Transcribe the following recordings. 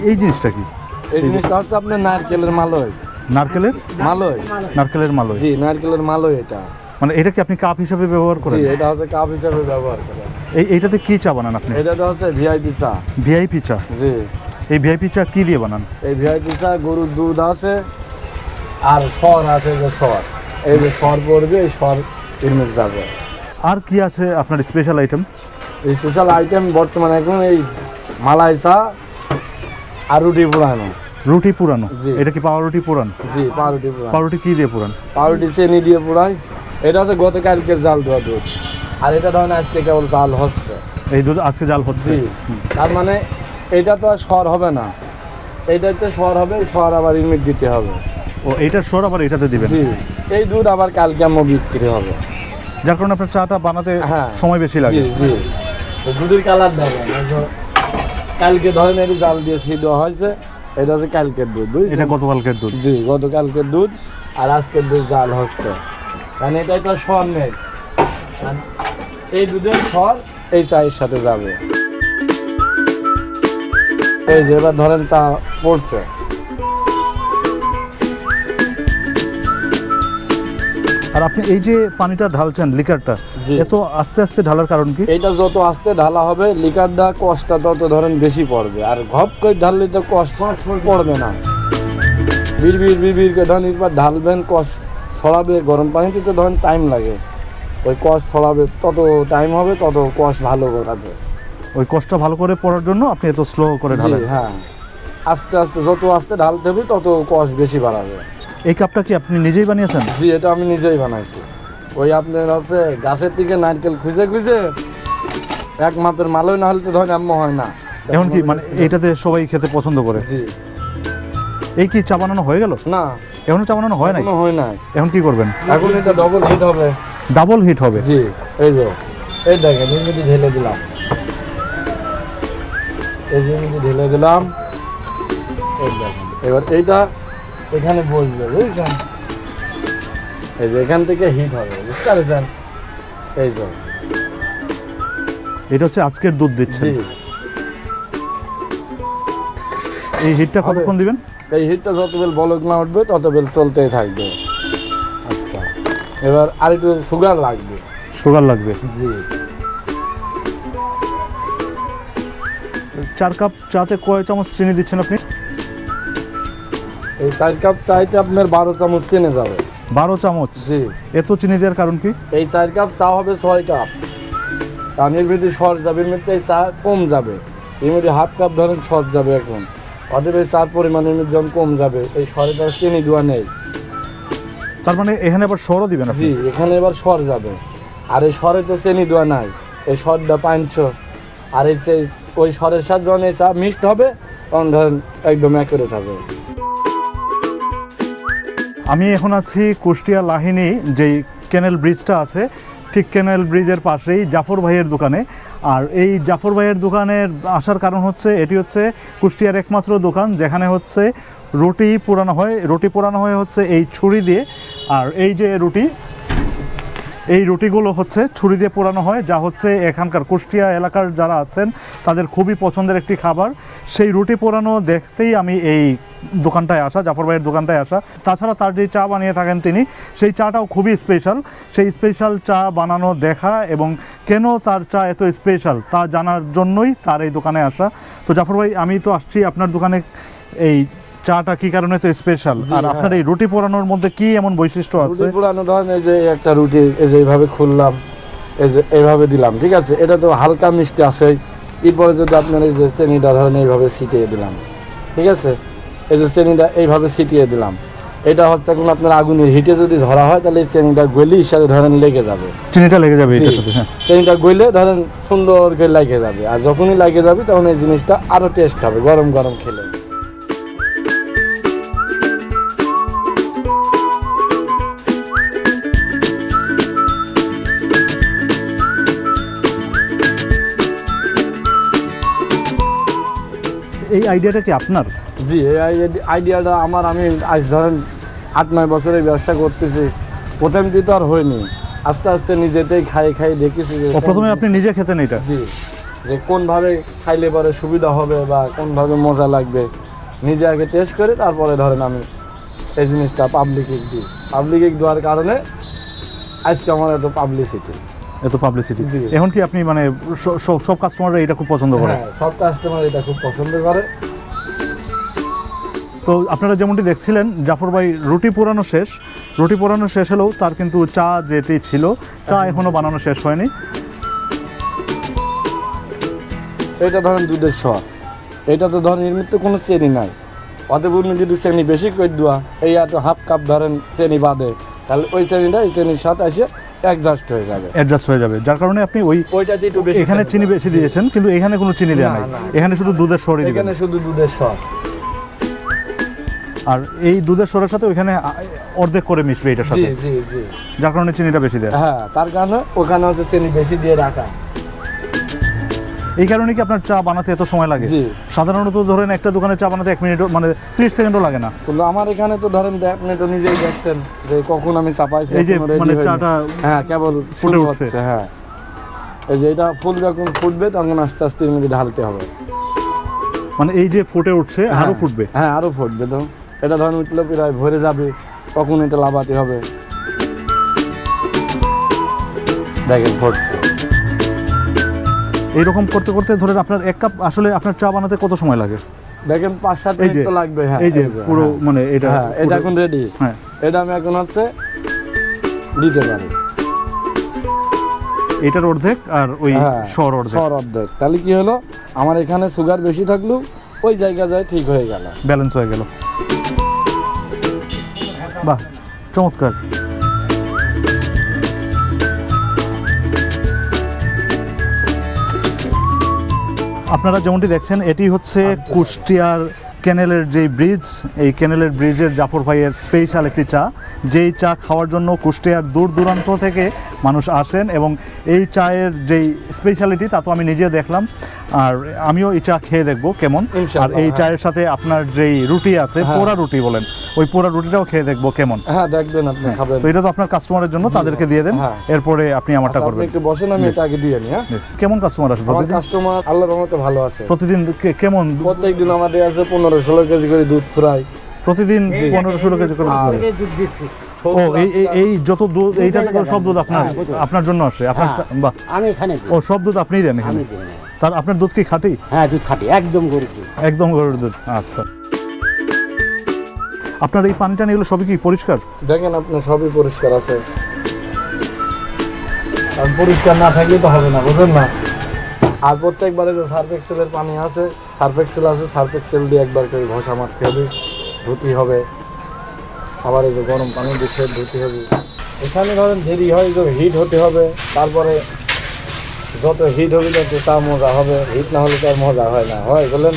এই জিনিসটা কি? এই জিনিসটা হচ্ছে আপনার নারকেলের মালই। নারকেলের মালই? নারকেলের মালই। জি, নারকেলের মালই এটা। মানে এটা কি আপনি কাপ হিসেবে ব্যবহার করেন? জি, এটা হচ্ছে কাপ হিসেবে ব্যবহার করেন। এইটাতে কি চা বানান আপনি? এটা হচ্ছে ভিআইপি চা। ভিআইপি চা? জি। এই ভিআইপি চা কি দিয়ে বানান? এই ভিআইপি চা গরুর দুধ আছে আর সর আছে, যে সর, এই যে সর পড়বে, এই সর এর যাবে। আর কি আছে আপনার স্পেশাল আইটেম? স্পেশাল আইটেম বর্তমানে এখন এই মালাই চা আর রুটি পুরানো। রুটি পুরানো? জি। এটা কি পাউরুটি পুরান? জি, পাউরুটি পুরানো। পাউরুটি কি দিয়ে পুরান? পাউরুটি চিনি দিয়ে পুরাই। এটা হচ্ছে গতকালকে জাল দেওয়া দুধ, আর এটা ধরেন আজকে কেবল জাল হচ্ছে। এই দুধ আজকে জাল হচ্ছে? জি। তার মানে এটা তো আর সর হবে না, এইটাতে সর হবে, সর আবার ইমিট দিতে হবে। ও, এইটার সর আবার এটাতে দিবেন? জি। এই দুধ আবার কালকে আমার বিক্রি হবে, যার কারণে আপনার চাটা বানাতে হ্যাঁ সময় বেশি লাগে। জি জি। তো দুধের কালার দেখেন, কালকে ধরেন এই জাল দিয়ে ফি দেওয়া হয়েছে, এটা হচ্ছে কালকের দুধ, বুঝছেন? এটা গতকালকের দুধ? জি, গতকালকের দুধ, আর আজকের দুধ জাল হচ্ছে, কারণ এটা একটা সর নেই, এই দুধের সর এই চায়ের সাথে যাবে। এই যে এবার ধরেন চা পড়ছে, আর আপনি এই যে পানিটা ঢালছেন লিকারটা, জি। এত আস্তে আস্তে ঢালার কারণ কি? এইটা যত আস্তে ঢালা হবে লিকারটা কষ্টটা তত ধরেন বেশি পড়বে, আর ঘপ করে ঢাললে তো কষ্ট পড়বে না। বিড় করে ধরেন একবার ঢালবেন, কষ ছড়াবে, গরম পানিতে তো ধরেন টাইম লাগে, ওই কষ ছড়াবে, তত টাইম হবে তত কষ ভালো করাবে। ওই কষ্টটা ভালো করে পড়ার জন্য আপনি এত স্লো করে ঢালেন? হ্যাঁ, আস্তে আস্তে যত আস্তে ঢালতে হবে তত কষ বেশি বাড়াবে। এই কাপটা কি আপনি নিজেই বানিয়েছেন? জি, এটা আমি নিজেই বানাইছি। ওই আপনার হচ্ছে গাছের থেকে নারকেল খুঁজে খুঁজে, এক মাপের মালই না হলে তো ধরেন আম্মা হয় না। এখন কি মানে এইটাতে সবাই খেতে পছন্দ করে? জি। এই কি চা বানানো হয়ে গেল? না, এখনো চা বানানো হয় নাই? এখনো হয় নাই। এখন কি করবেন? এখন এটা ডবল হিট হবে। ডাবল হিট হবে? জি। এই যে এই দেখেন, এই যদি ঢেলে দিলাম, এই যে যদি ঢেলে দিলাম, এই দেখেন, এবার এইটা এখানে বসবে, বুঝছেন? এই যে এখান থেকে হিট হবে, বুঝতে পারছেন? এই যে এটা হচ্ছে আজকের দুধ দিচ্ছেন? জি। এই হিটটা কতক্ষণ দিবেন? এই হিটটা যত বেল বলক না উঠবে তত বেল চলতেই থাকবে। আচ্ছা, এবার আর একটু সুগার লাগবে। সুগার লাগবে? জি। 4 কাপ চাতে কয় চামচ চিনি দিচ্ছেন আপনি? এই 4 কাপ চাইতে আপনার 12 চামচ চিনি যাবে। 12 চামচ? জি। এত চিনি দেওয়ার কারণ কি? এই 4 কাপ চা হবে 6 কাপ, কারণ এর ভিতরে সর যাবে, এর মধ্যে চা কম যাবে, এর মধ্যে হাফ কাপ ধরেন সর যাবে। এখন অতএব এই চার পরিমাণের মধ্যে যখন কম যাবে, এই সরে তার চিনি দেওয়া নেই। তার মানে এখানে আবার সরও দিবেন আপনি? জি, এখানে এবার সর যাবে, আর এই সরে তো চিনি দেওয়া নাই, এই সরটা 500, আর এই ওই সরের সাথে যখন এই চা মিক্সড হবে তখন ধরেন একদম অ্যাকুরেট হবে। আমি এখন আছি কুষ্টিয়া লাহিনী, যেই ক্যানেল ব্রিজটা আছে, ঠিক ক্যানেল ব্রিজের পাশেই জাফর ভাইয়ের দোকানে। আর এই জাফর ভাইয়ের দোকানের আসার কারণ হচ্ছে, এটি হচ্ছে কুষ্টিয়ার একমাত্র দোকান যেখানে হচ্ছে রুটি পোড়ানো হয়। রুটি পোড়ানো হয় হচ্ছে এই ছুরি দিয়ে, আর এই যে রুটি, এই রুটিগুলো হচ্ছে ছুরি দিয়ে পোড়ানো হয়, যা হচ্ছে এখানকার কুষ্টিয়া এলাকার যারা আছেন তাদের খুবই পছন্দের একটি খাবার। সেই রুটি পোড়ানো দেখতেই আমি এই দোকানটায় আসা, জাফর ভাইয়ের দোকানটায় আসা। তাছাড়া তার যে চা বানিয়ে থাকেন তিনি, সেই চাটাও খুবই স্পেশাল। সেই স্পেশাল চা বানানো দেখা এবং কেন তার চা এত স্পেশাল তা জানার জন্যই তার এই দোকানে আসা। তো জাফর ভাই, আমি তো আসছি আপনার দোকানে, এই চাটা কি কারণে তো স্পেশাল, আর আপনার এই রুটি পোড়ানোর মধ্যে কি এমন বৈশিষ্ট্য আছে? রুটি পোড়ানো ধরেন এই যে একটা রুটি এই যে এইভাবে খুললাম, এই যে এইভাবে দিলাম, ঠিক আছে, এটা তো হালকা মিষ্টি আছে। এরপরে যদি আপনার এই যে চিনিটা ধরেন এইভাবে ছিটিয়ে দিলাম, ঠিক আছে, এই যে চিনিটা এইভাবে ছিটিয়ে দিলাম, এটা হচ্ছে এখন আপনার আগুনের হিটে যদি ধরা হয় তাহলে এই চিনিটা গলির সাথে ধরেন লেগে যাবে, চিনিটা লেগে যাবে এটার সাথে? হ্যাঁ, চিনিটা গলে ধরেন সুন্দর করে লেগে যাবে, আর যখনই লেগে যাবে তখন এই জিনিসটা আরো টেস্ট হবে গরম গরম খেলে। এই আইডিয়াটা কি আপনার? জি, এই আইডিয়াটা আমার। আমি আজ ধরেন 8-9 বছরের ব্যবসা করতেছি, প্রথম দিন তো আর হয়নি, আস্তে আস্তে নিজেতেই খাই দেখেছি। প্রথমে আপনি নিজে খেতেন এটা? জি যে কোনভাবে খাইলে পরে সুবিধা হবে বা কোনভাবে মজা লাগবে, নিজে আগে টেস্ট করে তারপরে ধরেন আমি এই জিনিসটা পাবলিকে দিই। পাবলিকে দেওয়ার কারণে আজকে আমার এত পাবলিসিটি। এখন কি আপনি মানে সব কাস্টমাররা এটা খুব পছন্দ করে? হ্যাঁ, সব কাস্টমার এটা খুব পছন্দ করে। তো আপনারা যেমনটি দেখছিলেন জাফর ভাই রুটি পোড়ানো শেষ হলেও তার কিন্তু চা যেটি ছিল চা এখনো বানানো শেষ হয়নি। এটা ধরেন দুধের স্বাদ, এটা তো ধরেন এর মধ্যে কোনো চেনি নাই। অতএব যদি চেনি বেশি করে দেওয়া, এই এত হাফ কাপ ধরেন চেনি বাদে, তাহলে ওই চেনিটা এই চেনির সাথে এসে অ্যাডজাস্ট হয়ে যাবে, যার কারণে আপনি ওইটাতে একটু বেশি, এখানে চিনি বেশি দিয়েছেন কিন্তু এখানে কোনো চিনি দেওয়া নাই, এখানে শুধু দুধের স্বরই দিবেন। এখানে শুধু দুধের স্বাদ, আর এই দুধের স্বরের সাথে ওইখানে অর্ধেক করে মিশবে এটার সাথে, যার কারণে চিনিটা বেশি দেয়। হ্যাঁ, তার কারণে ওখানে হচ্ছে চিনি বেশি দিয়ে রাখা। এই কারণে কি আপনার চা বানাতে এত সময় লাগে? সাধারণত ধরেন একটা দোকানে চা বানাতে 1 মিনিট মানে 30 সেকেন্ডও লাগে না। আমার এখানে তো ধরেন আপনি তো নিজেই দেখছেন যে কখন আমি চাপাইছি, এই যে মানে চাটা হ্যাঁ কেবল ফুটে উঠছে। হ্যাঁ, এই যে এটা ফুল যখন ফুটবে তখন আস্তে আস্তে এর মধ্যে ঢালতে হবে। মানে এই যে ফুটে উঠছে আরো ফুটবে? হ্যাঁ, আরো ফুটবে। তো এটা ধরেন উঠলে প্রায় ভরে যাবে, তখন এটা লাভাতে হবে। দেখেন ফুটছে। এইরকম করতে করতে ধরেন আপনার 1 কাপ আসলে আপনার চা বানাতে কত সময় লাগে? দেখেন 5-7 মিনিট তো লাগবে। হ্যাঁ, এই যে পুরো মানে এটা এটা এখন রেডি। হ্যাঁ, এটা আমি এখন হচ্ছে দিতে পারি। এটার অর্ধেক আর ওই সর অর্ধেক। তাহলে কি হলো, আমার এখানে সুগার বেশি থাকলেও ওই জায়গা যায় ঠিক হয়ে গেল, ব্যালেন্স হয়ে গেল। বাহ, চমৎকার। আপনারা যেমনটি দেখছেন এটি হচ্ছে কুষ্টিয়ার ক্যানেলের যে ব্রিজ, এই ক্যানেলের ব্রিজের জাফর ভাইয়ের স্পেশাল একটি চা, যেই চা খাওয়ার জন্য কুষ্টিয়ার দূর দূরান্ত থেকে মানুষ আসেন। এবং এই চায়ের যেই স্পেশালিটি তা তো আমি নিজে দেখলাম, আর আমিও এই চা খেয়ে দেখবো কেমন। আর এই চায়ের সাথে আপনার যেই রুটি আছে, পোড়া রুটি বলেন, ওই পোড়া রুটিটাও খেয়ে দেখবো কেমন। হ্যাঁ, দেখবেন আপনি খাবেন। তো এটা তো আপনার কাস্টমারের জন্য, তাদেরকে দিয়ে দেন, এরপরে আপনি আমারটা করবেন। একটু বসেন, আমি এটা আগে দিয়ে নিই। হ্যাঁ, কেমন কাস্টমার আসে প্রতিদিন? কাস্টমার আল্লাহর রহমতে ভালো আছে। প্রতিদিন কেমন? প্রত্যেকদিন আমাদের আছে 15-16 কেজি করে দুধ ফুরাই। প্রতিদিন 15-16 কেজি করে দুধ দিচ্ছি। ও এই যত দুধ এইটা থেকে সব দুধ আপনার জন্য আসে? আপনার বাহ, আমি এখানে ও সব দুধ আপনিই দেন এখানে? তার আপনার দুধ কি খাঁটি? হ্যাঁ, দুধ খাঁটি, একদম গরুর দুধ। একদম গরুর দুধ। আচ্ছা, আপনার এই পানি টানি এগুলো সবই কি পরিষ্কার? দেখেন আপনার সবই পরিষ্কার আছে, আর পরিষ্কার না থাকলে তো হবে না, বুঝলেন না। আর প্রত্যেকবারে যে সার্ফ এক্সেলের পানি আছে, সার্ফ এক্সেল দিয়ে একবার করে ঘষা মারতে হবে, ধুতি হবে। আবার এই যে গরম পানি দিয়ে ধুতি হবে। এখানে ধরেন দেরি হয়, যে হিট হতে হবে, তারপরে যত হিট হবে তত চা মজা হবে, হিট না হলে তো আর মজা হয় না, হয় বলেন।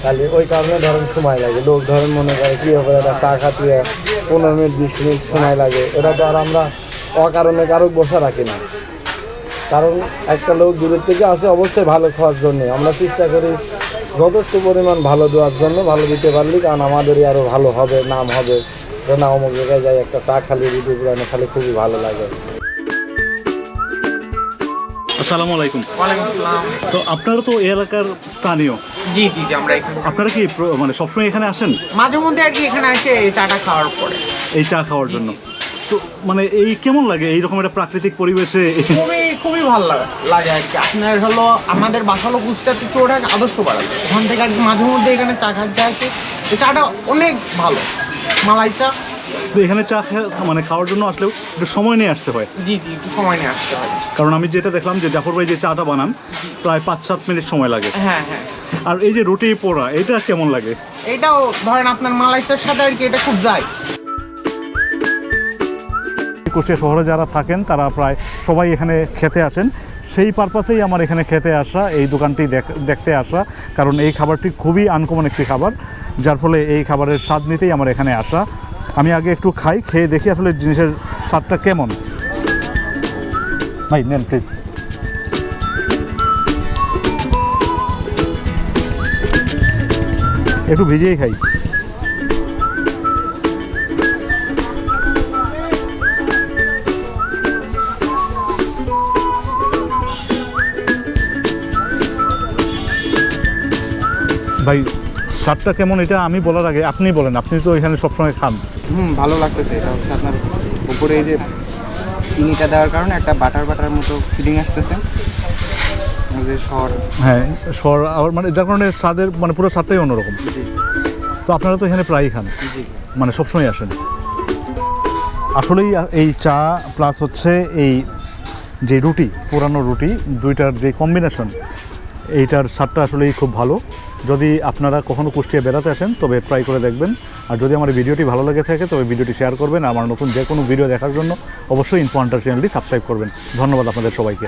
তাহলে ওই কারণে ধরেন সময় লাগে। লোক ধরেন মনে করে কী হবে, একটা চা খাতে 15 মিনিট 20 মিনিট সময় লাগে। এটা তো আর আমরা অকারণে কারো বসা রাখি না, কারণ একটা লোক দূরের থেকে আসে অবশ্যই ভালো খাওয়ার জন্য। আমরা চেষ্টা করি যথেষ্ট পরিমাণ ভালো দেওয়ার জন্য, ভালো দিতে পারলি কারণ আমাদেরই আরও ভালো হবে, নাম হবে। না অমুক জায়গায় যাই একটা চা খালি রুটি পুরানো খালি খুবই ভালো লাগে। আসসালামু আলাইকুম। ওয়ালাইকুম আসসালাম। তো আপনারা তো এই এলাকার স্থানীয়? জি জি জি, আমরা এখানে। আপনারা কি মানে সবসময় এখানে আসেন? মাঝে মধ্যে আর কি এখানে আসে এই চাটা খাওয়ার পরে। এই চা খাওয়ার জন্য? তো মানে এই কেমন লাগে এইরকম একটা প্রাকৃতিক পরিবেশে? খুবই ভালো লাগে আর কি। আপনার হলো আমাদের বাসা হলো কুষ্টিয়াতে চোরাক আদর্শ পাড়া, ওখান থেকে আর কি মাঝে মধ্যে এখানে চা খাইতে আসে। এই চাটা অনেক ভালো, মালাই চা। তো এখানে চা মানে খাওয়ার জন্য আসলেও একটু সময় নিয়ে আসতে হয়? জি জি, একটু সময় নিয়ে আসতে হয়, কারণ আমি যেটা দেখলাম যে জাফর ভাই যে চাটা বানান প্রায় 5-7 মিনিট সময় লাগে। হ্যাঁ হ্যাঁ। আর এই যে রুটি পোড়া, এটা কেমন লাগে? এটাও ধরেন আপনার মালাই চার সাথে আর কি এটা খুব যায়। কুষ্টিয়া শহরে যারা থাকেন তারা প্রায় সবাই এখানে খেতে আসেন, সেই পারপাসেই আমার এখানে খেতে আসা, এই দোকানটি দেখতে আসা। কারণ এই খাবারটি খুবই আনকমন একটি খাবার, যার ফলে এই খাবারের স্বাদ নিতেই আমার এখানে আসা। আমি আগে একটু খাই, খেয়ে দেখি আসলে জিনিসের স্বাদটা কেমন। ভাই নেন প্লিজ। একটু ভিজিয়েই খাই। ভাই স্বাদটা কেমন এটা আমি বলার আগে আপনি বলেন, আপনি তো এখানে সবসময় খান। ভালো লাগতেছে। এটা হচ্ছে আপনার উপরে এই যে চিনিটা দেওয়ার কারণে একটা বাটার বাটার মতো ফিলিং আসতেছে। এই যে সর, হ্যাঁ স্বর আবার মানে যার কারণে স্বাদের মানে পুরো স্বাদটাই অন্যরকম। তো আপনারা তো এখানে প্রায়ই খান, মানে সবসময় আসেন। আসলেই এই চা প্লাস হচ্ছে এই যে রুটি, পুরানো রুটি, দুইটার যে কম্বিনেশন, এইটার স্বাদটা আসলেই খুব ভালো। যদি আপনারা কখনো কুষ্টিয়া বেড়াতে আসেন তবে ট্রাই করে দেখবেন। আর যদি আমার ভিডিওটি ভালো লেগে থাকে তবে ভিডিওটি শেয়ার করবেন। আমার নতুন যে কোনো ভিডিও দেখার জন্য অবশ্যই ইনফো হান্টার চ্যানেলটি সাবস্ক্রাইব করবেন। ধন্যবাদ আপনাদের সবাইকে।